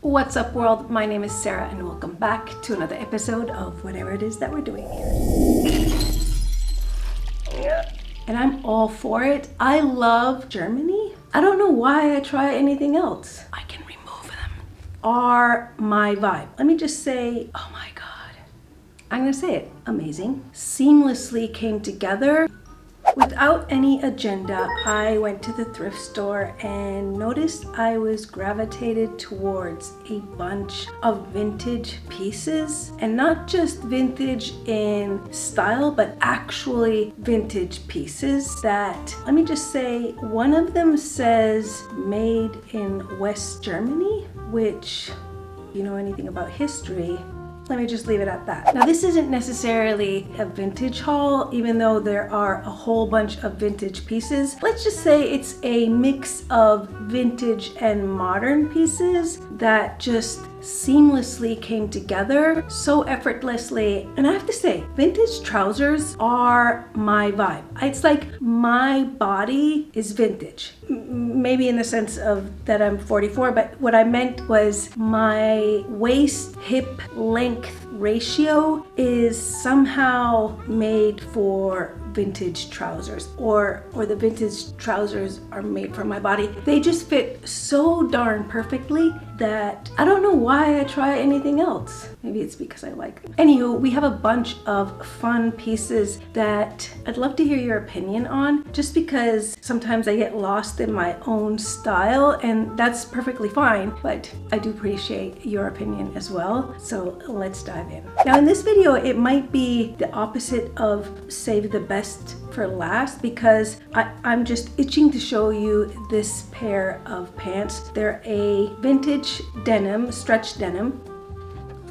What's up, world? My name is Sarah and welcome back to another episode of whatever it is that we're doing here. And I'm all for it. I love Germany. I don't know why I try anything else. I can remove them. Are my vibe. Let me just say, oh my God. I'm gonna say it, amazing. Seamlessly came together. Without any agenda, I went to the thrift store and noticed I was gravitated towards a bunch of vintage pieces, and not just vintage in style, but actually vintage pieces that, let me just say, one of them says made in West Germany, which, if you know anything about history, let me just leave it at that. Now, this isn't necessarily a vintage haul, even though there are a whole bunch of vintage pieces. Let's just say it's a mix of vintage and modern pieces that just seamlessly came together so effortlessly. And I have to say, vintage trousers are my vibe. It's like my body is vintage. Maybe in the sense of that I'm 44, but what I meant was my waist hip length ratio is somehow made for vintage trousers, or the vintage trousers are made for my body. They just fit so darn perfectly that I don't know why I try anything else. Maybe it's because I like them. Anywho, we have a bunch of fun pieces that I'd love to hear your opinion on, just because sometimes I get lost in my own style, and that's perfectly fine, but I do appreciate your opinion as well. So let's dive in. Now, in this video, it might be the opposite of save the best for last, because I'm just itching to show you this pair of pants. They're a vintage denim, stretch denim,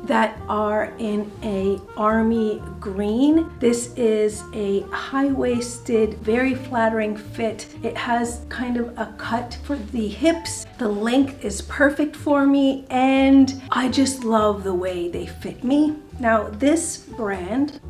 that are in a army green. This is a high-waisted, very flattering fit. It has kind of a cut for the hips. The length is perfect for me, and I just love the way they fit me. Now, this brand,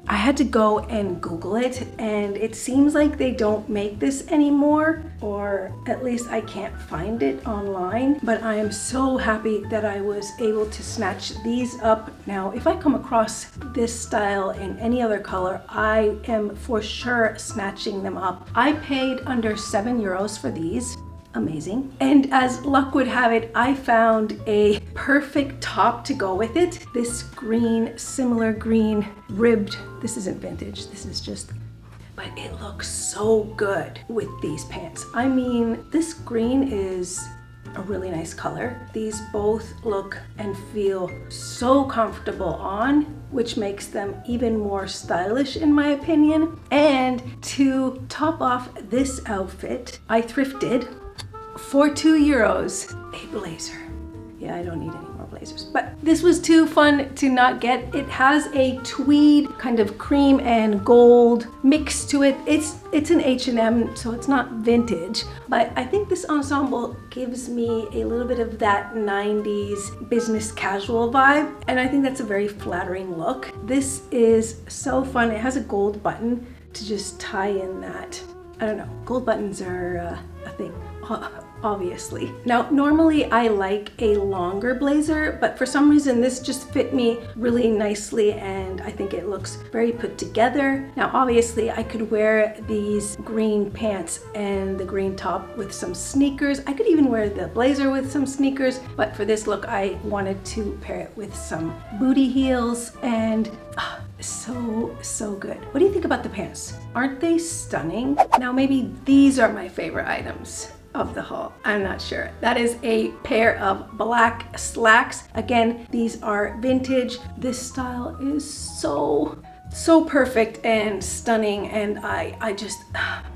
I had to go and Google it, and it seems like they don't make this anymore, or at least I can't find it online, but I am so happy that I was able to snatch these up. Now, if I come across this style in any other color, I am for sure snatching them up. I paid under €7 for these. Amazing. And as luck would have it, I found a perfect top to go with it. This green, similar green ribbed, this isn't vintage, this is just, but it looks so good with these pants. I mean, this green is a really nice color. These both look and feel so comfortable on, which makes them even more stylish in my opinion. And to top off this outfit, I thrifted for €2 a blazer. Yeah, I don't need any more blazers, but this was too fun to not get. It has a tweed kind of cream and gold mix to it. It's an H&M, so it's not vintage, but I think this ensemble gives me a little bit of that 90s business casual vibe, and I think that's a very flattering look. This is so fun. It has a gold button to just tie in that, I don't know, gold buttons are a thing, obviously. Now, normally I like a longer blazer, but for some reason this just fit me really nicely, and I think it looks very put together. Now, obviously I could wear these green pants and the green top with some sneakers. I could even wear the blazer with some sneakers, but for this look I wanted to pair it with some booty heels, and so good. What do you think about the pants? Aren't they stunning? Now, maybe these are my favorite items of the haul. I'm not sure. That is a pair of black slacks. Again, these are vintage. This style is so perfect and stunning, and I just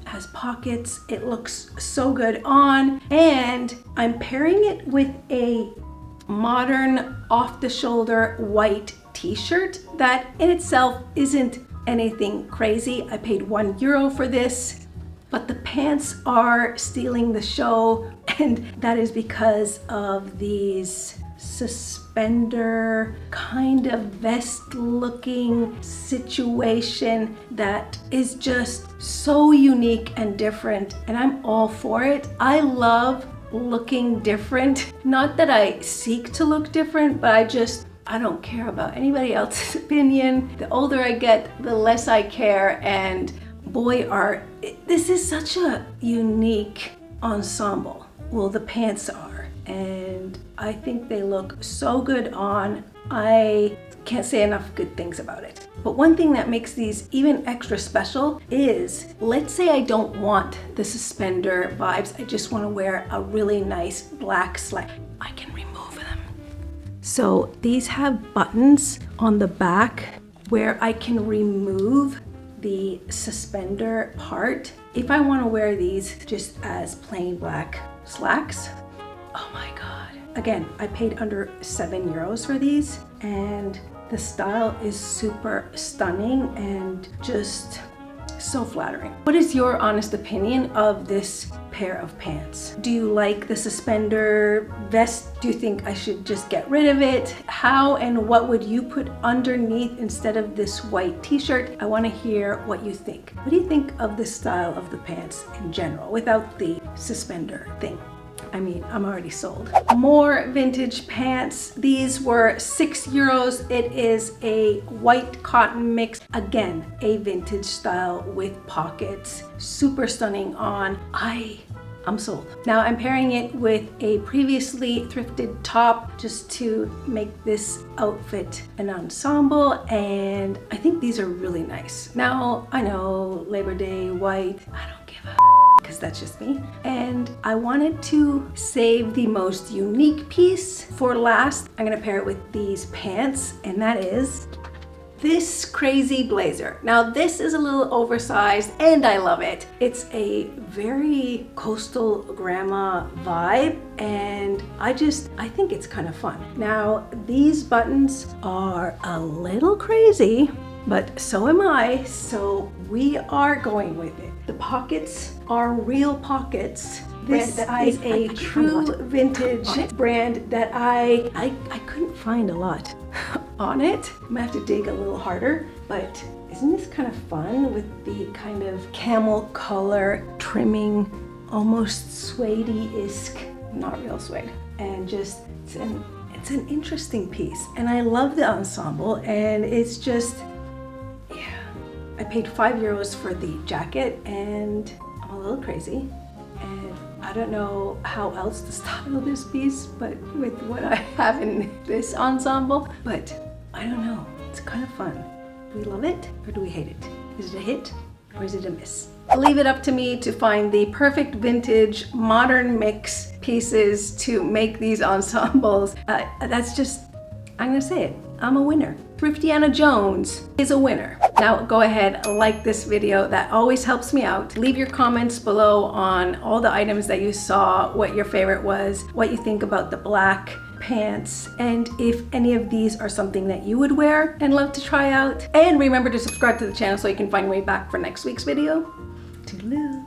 has pockets. It looks so good on, and I'm pairing it with a modern off-the-shoulder white t-shirt that in itself isn't anything crazy. I paid €1 for this, but the pants are stealing the show, and that is because of these suspender kind of vest looking situation that is just so unique and different, and I'm all for it. I love looking different. Not that I seek to look different, but I don't care about anybody else's opinion. The older I get, the less I care, and boy, this is such a unique ensemble. Well, the pants are, and I think they look so good on. I can't say enough good things about it. But one thing that makes these even extra special is, let's say I don't want the suspender vibes, I just want to wear a really nice black slacks. I can remove them. So these have buttons on the back where I can remove the suspender part. If I want to wear these just as plain black slacks, oh my God. Again, I paid under €7 for these, and the style is super stunning and just so flattering. What is your honest opinion of this pair of pants? Do you like the suspender vest? Do you think I should just get rid of it? How and what would you put underneath instead of this white t-shirt? I want to hear what you think. What do you think of the style of the pants in general without the suspender thing? I mean, I'm already sold. More vintage pants. These were €6. It is a white cotton mix. Again, a vintage style with pockets. Super stunning on. I'm sold. Now I'm pairing it with a previously thrifted top just to make this outfit an ensemble, and I think these are really nice. Now, I know Labor Day white, I don't give a because that's just me. And I wanted to save the most unique piece for last. I'm gonna pair it with these pants, and that is this crazy blazer. Now this is a little oversized and I love it. It's a very coastal grandma vibe, and I think it's kind of fun. Now these buttons are a little crazy, but so am I, so we are going with it. The pockets are real pockets. This is a true vintage brand that I couldn't find a lot on it. I'm gonna have to dig a little harder, but isn't this kind of fun with the kind of camel color trimming, almost suede-esque, not real suede, and just it's an interesting piece, and I love the ensemble, and it's just, yeah. I paid €5 for the jacket, and I'm a little crazy, and I don't know how else to style this piece, but with what I have in this ensemble, but I don't know, it's kind of fun. Do we love it or do we hate it? Is it a hit or is it a miss? Leave it up to me to find the perfect vintage modern mix pieces to make these ensembles. That's just, I'm gonna say it, I'm a winner. Thriftiana Jones is a winner. Now go ahead, like this video. That always helps me out. Leave your comments below on all the items that you saw, what your favorite was, what you think about the black pants, and if any of these are something that you would wear and love to try out. And remember to subscribe to the channel so you can find me back for next week's video. Toodaloo.